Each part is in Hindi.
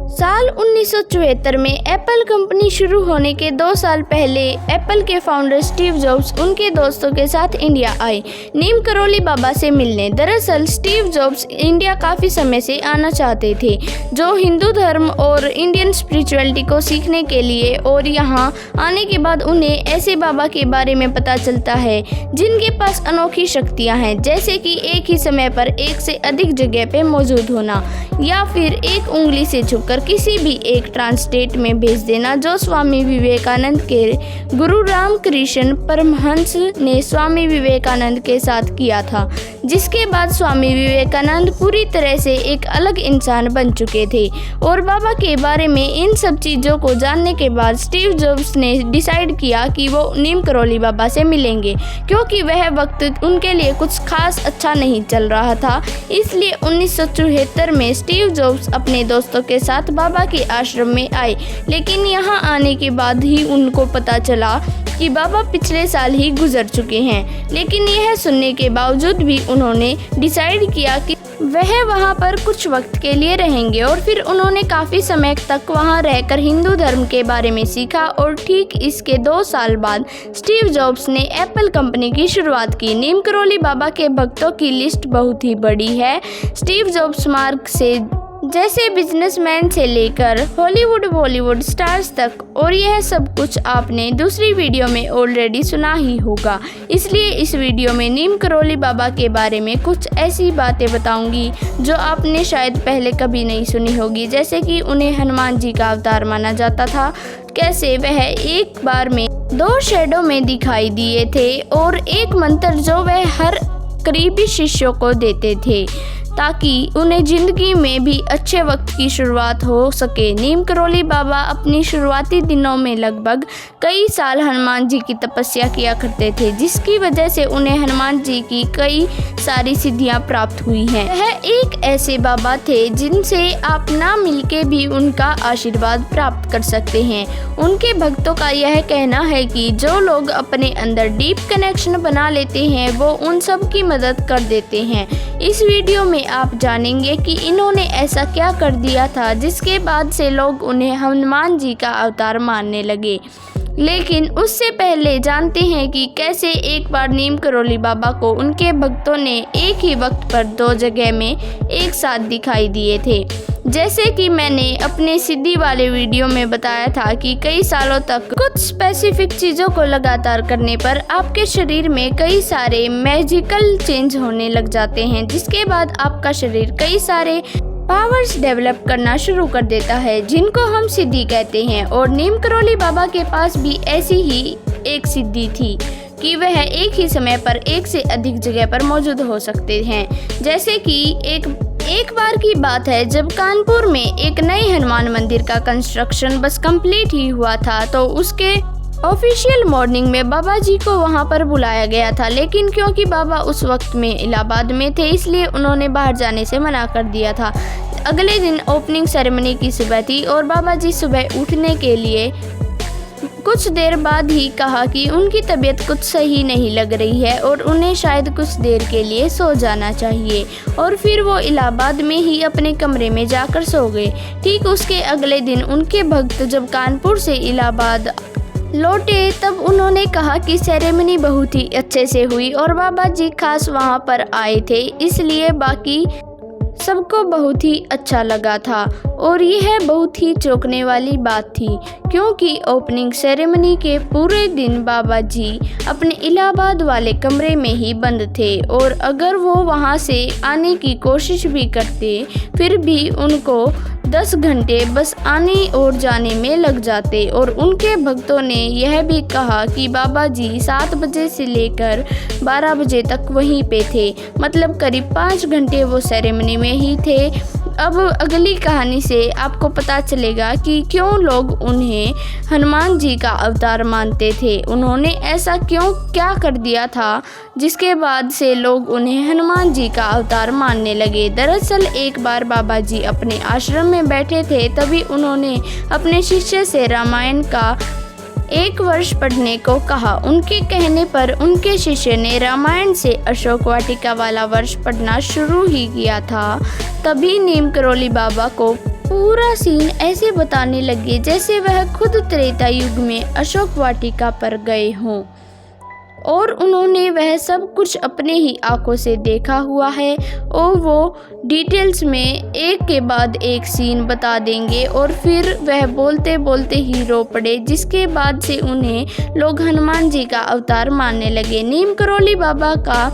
साल 1974 में एप्पल कंपनी शुरू होने के 2 साल पहले एप्पल के फाउंडर स्टीव जॉब्स उनके दोस्तों के साथ इंडिया आए नीम करोली बाबा से मिलने। दरअसल स्टीव जॉब्स इंडिया काफ़ी समय से आना चाहते थे, जो हिंदू धर्म और इंडियन स्पिरिचुअलिटी को सीखने के लिए, और यहाँ आने के बाद उन्हें ऐसे बाबा के बारे में पता चलता है जिनके पास अनोखी शक्तियाँ हैं, जैसे कि एक ही समय पर एक से अधिक जगह पे मौजूद होना, या फिर एक उंगली से छुपकर किसी भी एक ट्रांस स्टेट में भेज देना, जो स्वामी विवेकानंद के गुरु रामकृष्ण परमहंस ने स्वामी विवेकानंद के साथ किया था, जिसके बाद स्वामी विवेकानंद पूरी तरह से एक अलग इंसान बन चुके थे। और बाबा के बारे में इन सब चीज़ों को जानने के बाद स्टीव जॉब्स ने डिसाइड किया कि वो नीम करोली बाबा से मिलेंगे, क्योंकि वह वक्त उनके लिए कुछ खास अच्छा नहीं चल रहा था। इसलिए 1974 में स्टीव जॉब्स अपने दोस्तों के साथ बाबा के आश्रम में आए, लेकिन यहाँ आने के बाद ही उनको पता चला कि बाबा पिछले साल ही गुजर चुके हैं। लेकिन यह सुनने के बावजूद भी उन्होंने डिसाइड किया कि वह वहाँ पर कुछ वक्त के लिए रहेंगे, और फिर उन्होंने काफ़ी समय तक वहाँ रहकर हिंदू धर्म के बारे में सीखा। और ठीक इसके 2 साल बाद स्टीव जॉब्स ने एप्पल कंपनी की शुरुआत की। नीम करोली बाबा के भक्तों की लिस्ट बहुत ही बड़ी है। स्टीव जॉब्स मार्ग से जैसे बिजनेसमैन से लेकर हॉलीवुड बॉलीवुड स्टार्स तक, और यह सब कुछ आपने दूसरी वीडियो में ऑलरेडी सुना ही होगा। इसलिए इस वीडियो में नीम करोली बाबा के बारे में कुछ ऐसी बातें बताऊंगी जो आपने शायद पहले कभी नहीं सुनी होगी, जैसे कि उन्हें हनुमान जी का अवतार माना जाता था, कैसे वह एक बार में 2 शैडो में दिखाई दिए थे, और एक मंत्र जो वह हर करीबी शिष्यों को देते थे ताकि उन्हें ज़िंदगी में भी अच्छे वक्त की शुरुआत हो सके। नीम करोली बाबा अपनी शुरुआती दिनों में लगभग कई साल हनुमान जी की तपस्या किया करते थे, जिसकी वजह से उन्हें हनुमान जी की कई सारी सिद्धियां प्राप्त हुई हैं। वह एक ऐसे बाबा थे जिनसे आप ना मिलके भी उनका आशीर्वाद प्राप्त कर सकते हैं। उनके भक्तों का यह कहना है कि जो लोग अपने अंदर डीप कनेक्शन बना लेते हैं, वो उन सब की मदद कर देते हैं। इस वीडियो में आप जानेंगे कि इन्होंने ऐसा क्या कर दिया था जिसके बाद से लोग उन्हें हनुमान जी का अवतार मानने लगे। लेकिन उससे पहले जानते हैं कि कैसे एक बार नीम करोली बाबा को उनके भक्तों ने एक ही वक्त पर 2 जगह में एक साथ दिखाई दिए थे। जैसे कि मैंने अपने सिद्धि वाले वीडियो में बताया था कि कई सालों तक कुछ स्पेसिफिक चीज़ों को लगातार करने पर आपके शरीर में कई सारे मैजिकल चेंज होने लग जाते हैं, जिसके बाद आपका शरीर कई सारे पावर्स डेवलप करना शुरू कर देता है, जिनको हम सिद्धि कहते हैं। और नीम करोली बाबा के पास भी ऐसी ही एक सिद्धि थी कि वह एक ही समय पर एक से अधिक जगह पर मौजूद हो सकते हैं। जैसे कि एक बार की बात है, जब कानपुर में एक नए हनुमान मंदिर का कंस्ट्रक्शन बस कंप्लीट ही हुआ था, तो उसके ऑफिशियल मॉर्निंग में बाबा जी को वहां पर बुलाया गया था। लेकिन क्योंकि बाबा उस वक्त में इलाहाबाद में थे, इसलिए उन्होंने बाहर जाने से मना कर दिया था। अगले दिन ओपनिंग सेरेमनी की सुबह थी, और बाबा जी सुबह उठने के लिए कुछ देर बाद ही कहा कि उनकी तबीयत कुछ सही नहीं लग रही है और उन्हें शायद कुछ देर के लिए सो जाना चाहिए। और फिर वो इलाहाबाद में ही अपने कमरे में जाकर सो गए। ठीक उसके अगले दिन उनके भक्त जब कानपुर से इलाहाबाद लौटे, तब उन्होंने कहा कि सेरेमनी बहुत ही अच्छे से हुई और बाबा जी खास वहाँ पर आए थे, इसलिए बाकी सबको बहुत ही अच्छा लगा था। और यह बहुत ही चौंकने वाली बात थी, क्योंकि ओपनिंग सेरेमनी के पूरे दिन बाबा जी अपने इलाहाबाद वाले कमरे में ही बंद थे, और अगर वो वहाँ से आने की कोशिश भी करते, फिर भी उनको 10 घंटे बस आने और जाने में लग जाते। और उनके भक्तों ने यह भी कहा कि बाबा जी 7 बजे से लेकर 12 बजे तक वहीं पे थे, मतलब करीब 5 घंटे वो सेरेमनी में ही थे। अब अगली कहानी से आपको पता चलेगा कि क्यों लोग उन्हें हनुमान जी का अवतार मानते थे। उन्होंने ऐसा क्या कर दिया था जिसके बाद से लोग उन्हें हनुमान जी का अवतार मानने लगे। दरअसल एक बार बाबा जी अपने आश्रम में बैठे थे, तभी उन्होंने अपने शिष्य से रामायण का 1 वर्ष पढ़ने को कहा। उनके कहने पर उनके शिष्य ने रामायण से अशोक वाटिका वाला वर्ष पढ़ना शुरू ही किया था। तभी नीम करोली बाबा को पूरा सीन ऐसे बताने लगे जैसे वह खुद त्रेता युग में अशोक वाटिका पर गए हों और उन्होंने वह सब कुछ अपने ही आंखों से देखा हुआ है और वो डिटेल्स में एक के बाद एक सीन बता देंगे और फिर वह बोलते बोलते ही रो पड़े, जिसके बाद से उन्हें लोग हनुमान जी का अवतार मानने लगे। नीम करोली बाबा का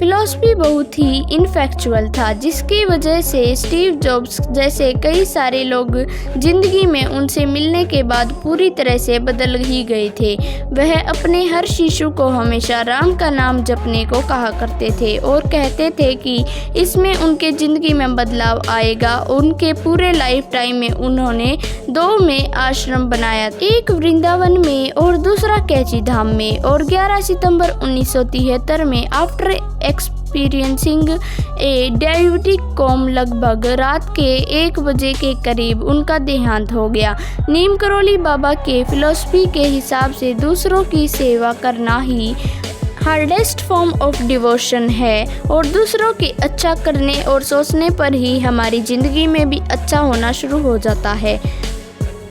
फिलॉसफी बहुत ही इनफैक्चुअल था, जिसकी वजह से स्टीव जॉब्स जैसे कई सारे लोग जिंदगी में उनसे मिलने के बाद पूरी तरह से बदल ही गए थे। वह अपने हर शिशु को हमेशा राम का नाम जपने को कहा करते थे और कहते थे कि इसमें उनके ज़िंदगी में बदलाव आएगा। उनके पूरे लाइफ टाइम में उन्होंने 2 में आश्रम बनाया, एक वृंदावन में और दूसरा कैची धाम में, और 11 सितंबर 1973 में आफ्टर एक्सपीरियंसिंग ए डायबिटिक कोम लगभग रात के 1 बजे के करीब उनका देहांत हो गया। नीम करोली बाबा के फिलॉसफी के हिसाब से दूसरों की सेवा करना ही हार्डेस्ट फॉर्म ऑफ डिवोशन है और दूसरों की अच्छा करने और सोचने पर ही हमारी ज़िंदगी में भी अच्छा होना शुरू हो जाता है।